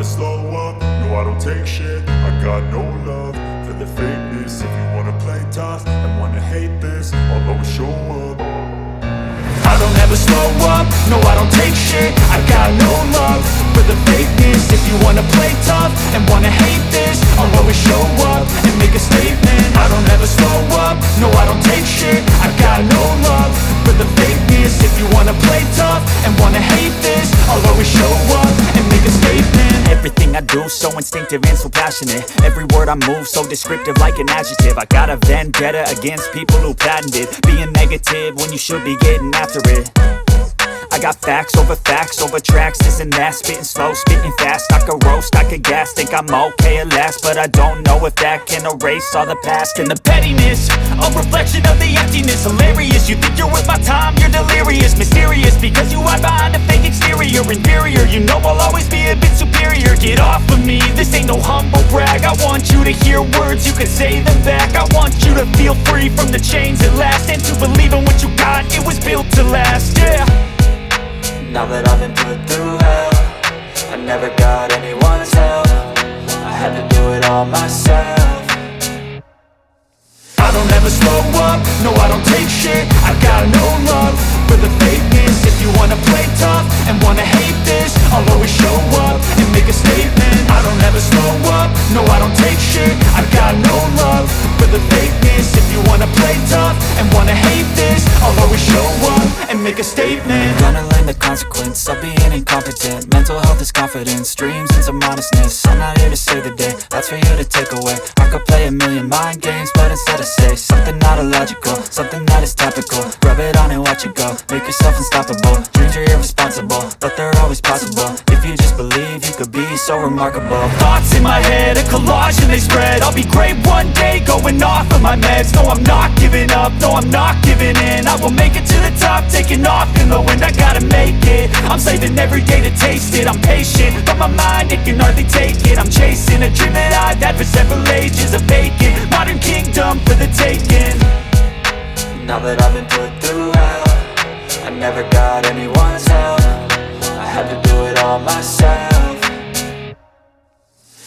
slow up, no I don't take shit. I got no love for the fakeness. If you wanna play tough and wanna hate this, I'll always show up. I don't ever slow up, no I don't take shit. I got no love for the fakeness. If you wanna play tough and wanna hate this, I'll always show up and make a statement. I don't ever slow up, no I don't take shit. I got no love for the fakeness. If you wanna play tough and wanna hate this, I'll always show up and make a statement. Everything I do so instinctive and so passionate. Every word I move so descriptive like an adjective. I got a vendetta against people who patented being negative when you should be getting after it. I got facts over tracks, this and that. Spitting slow, spitting fast, I could roast, I could gas. Think I'm okay at last, but I don't know if that can erase all the past. And the pettiness, a reflection of the emptiness. Hilarious, you think you're worth my time, you're delirious. Mysterious, because you hide behind a fake exterior. Inferior, you know I'll always be a bit superior. Get off of me, this ain't no humble brag. I want you to hear words, you can say them back. I want you to feel free from the chains at last, and to believe in what you got, it was built to last, yeah. Now that I've been put through hell, I never got anyone's help. I had to do it all myself. I don't ever slow up, no I don't take shit. I got no love for the fakeness. If you wanna play tough and wanna hate this, I'll always show up and make a statement. I don't ever slow up, no I don't take shit. I got no love for the fakeness. If you wanna play tough and wanna hate this, I'll always show up and make a statement. Gonna learn the consequence of being incompetent. Mental health is confidence, dreams and some honestness. I'm not here to save the day, that's for you to take away. I could play a million mind games, but instead I say something not illogical, something that is topical. Rub it on and watch it go, make yourself unstoppable. Dreams are irresponsible, but they're always possible. If you just believe, you could be so remarkable. Thoughts in my head, a collage and they spread. I'll be great one day, going off of my meds. No, I'm not giving up, no, I'm not giving in. I will make it to the top, taking off in the wind. I gotta make it, I'm saving every day to taste it. I'm patient, but my mind, it can hardly take it. I'm chasing a dream that I've had for several ages. A vacant, modern kingdom for the taking. Now that I've been put through hell, I never got anyone's help. I had to do it all myself.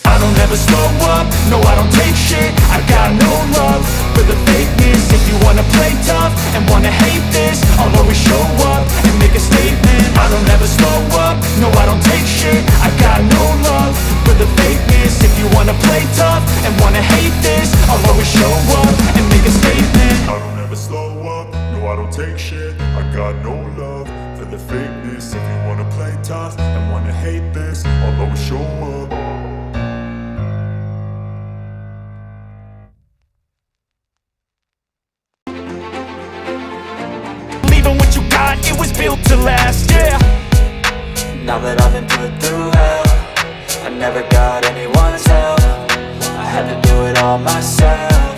I don't ever slow up, no I don't take shit. I got no love for the fakeness. If you wanna play tough and wanna hate this, I'll always show up and make a statement. I don't ever slow up, no I don't take shit. I got no love for the fakeness. If you wanna play tough and wanna hate this, I'll always show up and make a statement. I don't ever slow up, no I don't take shit. I got no love for the fakeness. If you wanna play tough and wanna hate this, I'll always show up. What you got, it was built to last, yeah. Now that I've been put through hell, I never got anyone's help. I had to do it all myself.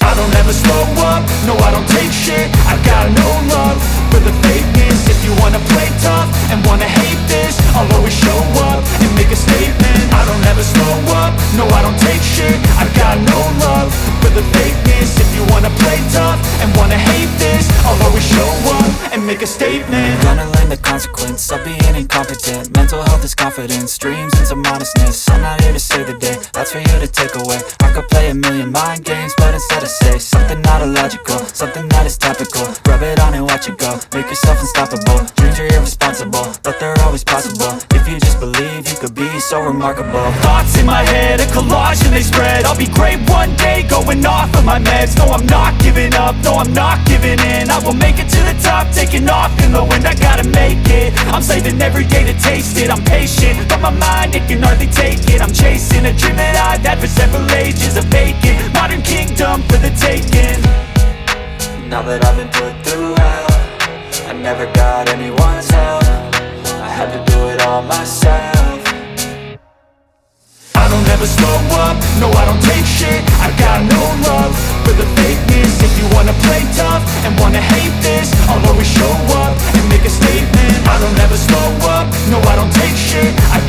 I don't ever slow up, no I don't take shit. I got no love for the fakeness. If you wanna play tough and wanna hate this, I'll always show up and make a statement. I don't ever slow up, no I don't take shit. I got no love for the fakeness. If you wanna play tough and wanna hate this, I'll always show up and make a statement. Gonna learn the consequence of being incompetent. Mental health is confidence, dreams and some honestness. I'm not here to save the day, that's for you to take away. I could play a million mind games, but instead I say something not illogical, something that is topical. Rub it on and watch it go, make yourself unstoppable. Dreams are irresponsible, but they're always possible. If you just believe, you could be so remarkable. Thoughts in my head, a collage and they spread. I'll be great one day, going off of my meds. No, I'm not giving up, no, I'm not giving in. I will make it to the top, taking off in the wind. I gotta make it, I'm saving every day to taste it. I'm patient, but my mind, it can hardly take it. I'm chasing a dream that I've had for several ages. A vacant, modern kingdom for the taking. Now that I've been put through hell, I never got anyone's help. I had to do it all myself. I don't ever slow up, no I don't take shit. I got no love for the fakeness. If you wanna play tough and wanna hate this, I'll always show up and make a statement. I don't ever slow up, no I don't take shit. I